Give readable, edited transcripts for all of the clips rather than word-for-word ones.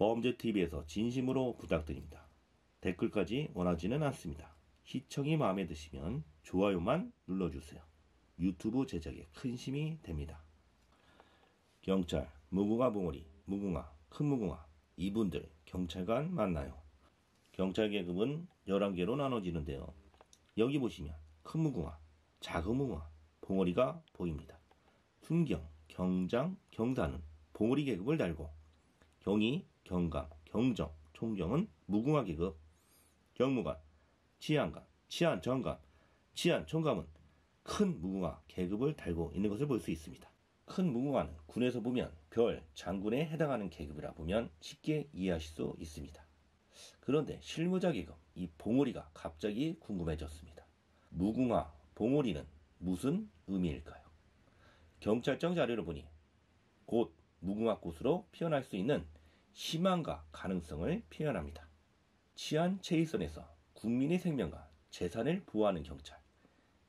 범죄TV에서 진심으로 부탁드립니다. 댓글까지 원하지는 않습니다. 시청이 마음에 드시면 좋아요만 눌러주세요. 유튜브 제작에 큰 힘이 됩니다. 경찰, 무궁화 봉오리, 무궁화, 큰 무궁화, 이분들 경찰관 만나요. 경찰 계급은 11개로 나눠지는데요. 여기 보시면 큰 무궁화, 작은 무궁화, 봉오리가 보입니다. 순경, 경장, 경사는 봉오리 계급을 달고 경위, 경감, 경정, 총경은 무궁화 계급, 경무관, 치안감, 치안정감, 치안총감은 큰 무궁화 계급을 달고 있는 것을 볼 수 있습니다. 큰 무궁화는 군에서 보면 별, 장군에 해당하는 계급이라 보면 쉽게 이해하실 수 있습니다. 그런데 실무자 계급, 이 봉오리가 갑자기 궁금해졌습니다. 무궁화, 봉오리는 무슨 의미일까요? 경찰청 자료를 보니 곧 무궁화꽃으로 피어날 수 있는 희망과 가능성을 표현합니다. 치안 최일선에서 국민의 생명과 재산을 보호하는 경찰,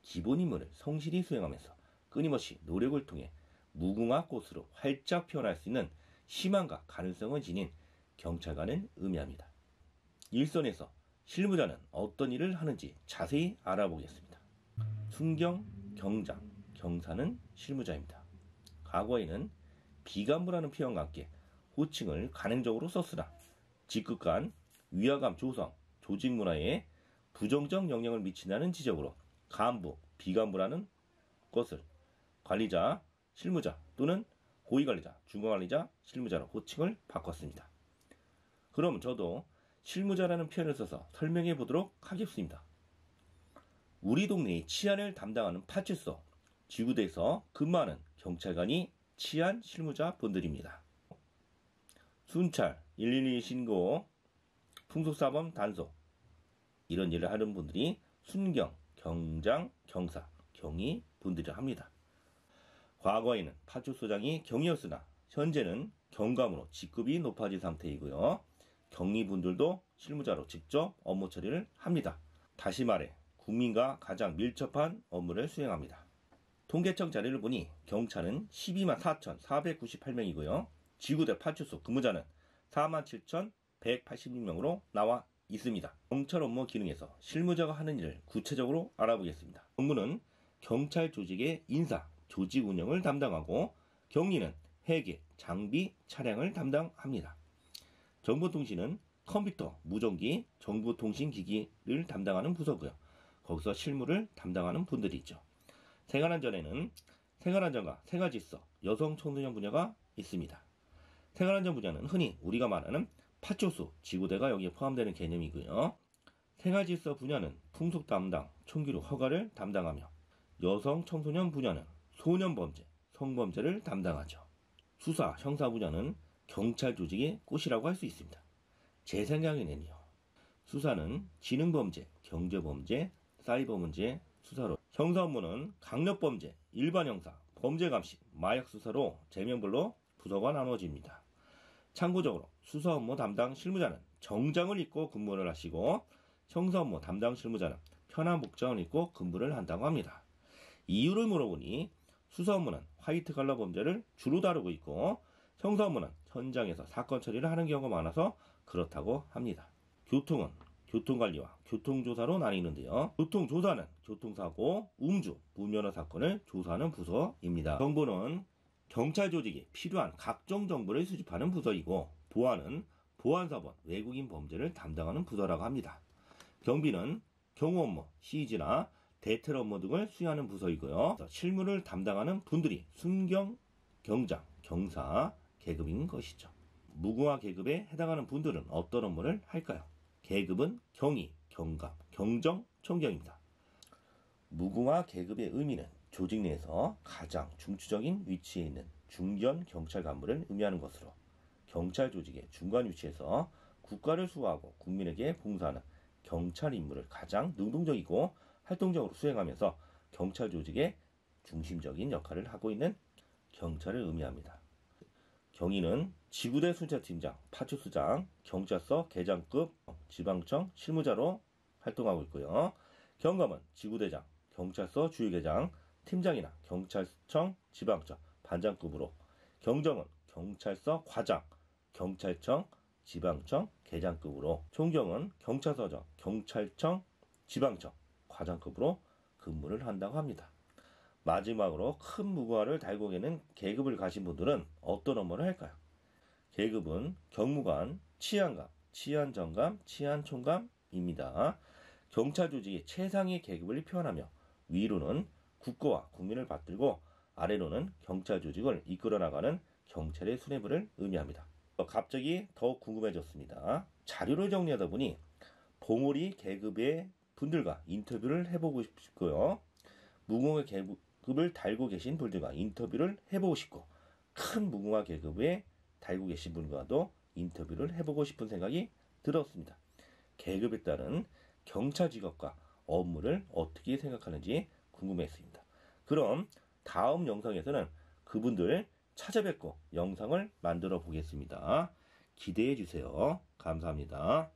기본 임무를 성실히 수행하면서 끊임없이 노력을 통해 무궁화꽃으로 활짝 피어날 수 있는 희망과 가능성을 지닌 경찰관을 의미합니다. 일선에서 실무자는 어떤 일을 하는지 자세히 알아보겠습니다. 순경, 경장, 경사는 실무자입니다. 과거에는 비간부라는 표현과 함께 호칭을 간행적으로 썼으나 직급간, 위화감 조성, 조직 문화에 부정적 영향을 미친다는 지적으로 간부, 비간부라는 것을 관리자, 실무자 또는 고위관리자, 중간관리자, 실무자로 호칭을 바꿨습니다. 그럼 저도 실무자라는 표현을 써서 설명해 보도록 하겠습니다. 우리 동네의 치안을 담당하는 파출소, 지구대에서 근무하는 경찰관이 치안 실무자 분들입니다. 순찰, 112 신고, 풍속사범 단속 이런 일을 하는 분들이 순경, 경장, 경사, 경위 분들이라 합니다. 과거에는 파출소장이 경위였으나 현재는 경감으로 직급이 높아진 상태이고요. 경위분들도 실무자로 직접 업무 처리를 합니다. 다시 말해 국민과 가장 밀접한 업무를 수행합니다. 통계청 자료를 보니 경찰은 12만 4,498명이고요. 지구대 파출소 근무자는 47,186명으로 나와 있습니다. 경찰 업무 기능에서 실무자가 하는 일을 구체적으로 알아보겠습니다. 업무는 경찰 조직의 인사, 조직 운영을 담당하고 경리는 회계, 장비, 차량을 담당합니다. 정보통신은 컴퓨터, 무전기, 정보통신기기를 담당하는 부서고요. 거기서 실무를 담당하는 분들이 있죠. 생활안전에는 생활안전과 생활질서, 여성 청소년 분야가 있습니다. 생활안전 분야는 흔히 우리가 말하는 파출소, 지구대가 여기에 포함되는 개념이고요. 생활질서 분야는 풍속 담당, 총기류 허가를 담당하며 여성 청소년 분야는 소년범죄, 성범죄를 담당하죠. 수사, 형사 분야는 경찰 조직의 꽃이라고 할 수 있습니다. 제 생각에는요. 수사는 지능범죄, 경제범죄, 사이버문제 수사로, 형사 업무는 강력범죄, 일반형사, 범죄감시, 마약수사로 제명별로 부서가 나눠집니다. 참고적으로 수사 업무 담당 실무자는 정장을 입고 근무를 하시고 형사 업무 담당 실무자는 편한 복장을 입고 근무를 한다고 합니다. 이유를 물어보니 수사 업무는 화이트 칼라 범죄를 주로 다루고 있고 형사 업무는 현장에서 사건 처리를 하는 경우가 많아서 그렇다고 합니다. 교통은 교통관리와 교통조사로 나뉘는데요. 교통조사는 교통사고, 음주, 무면허 사건을 조사하는 부서입니다. 정보는 경찰 조직이 필요한 각종 정보를 수집하는 부서이고 보안은 보안사본, 외국인 범죄를 담당하는 부서라고 합니다. 경비는 경호 업무, 시위지나 대테러 업무 등을 수행하는 부서이고요. 실무를 담당하는 분들이 순경, 경장, 경사 계급인 것이죠. 무궁화 계급에 해당하는 분들은 어떤 업무를 할까요? 계급은 경위, 경감, 경정, 총경입니다. 무궁화 계급의 의미는 조직 내에서 가장 중추적인 위치에 있는 중견 경찰 간부를 의미하는 것으로 경찰 조직의 중간 위치에서 국가를 수호하고 국민에게 봉사하는 경찰 임무를 가장 능동적이고 활동적으로 수행하면서 경찰 조직의 중심적인 역할을 하고 있는 경찰을 의미합니다. 경위는 지구대 순찰팀장, 파출소장, 경찰서 계장급, 지방청 실무자로 활동하고 있고요. 경감은 지구대장, 경찰서 주유계장, 팀장이나 경찰청, 지방청, 반장급으로, 경정은 경찰서 과장, 경찰청, 지방청 계장급으로, 총경은 경찰서장, 경찰청, 지방청, 과장급으로 근무를 한다고 합니다. 마지막으로 큰 무궁화를 달고 계는 계급을 가신 분들은 어떤 업무를 할까요? 계급은 경무관, 치안감, 치안정감, 치안총감입니다. 경찰 조직의 최상의 계급을 표현하며 위로는 국가와 국민을 받들고 아래로는 경찰 조직을 이끌어 나가는 경찰의 수뇌부를 의미합니다. 갑자기 더 궁금해졌습니다. 자료를 정리하다 보니 봉오리 계급의 분들과 인터뷰를 해보고 싶고요. 무궁화 계급을 달고 계신 분들과 인터뷰를 해보고 싶고, 큰 무궁화 계급에 달고 계신 분과도 인터뷰를 해보고 싶은 생각이 들었습니다. 계급에 따른 경찰 직업과 업무를 어떻게 생각하는지 궁금했습니다. 그럼 다음 영상에서는 그분들 찾아뵙고 영상을 만들어 보겠습니다. 기대해 주세요. 감사합니다.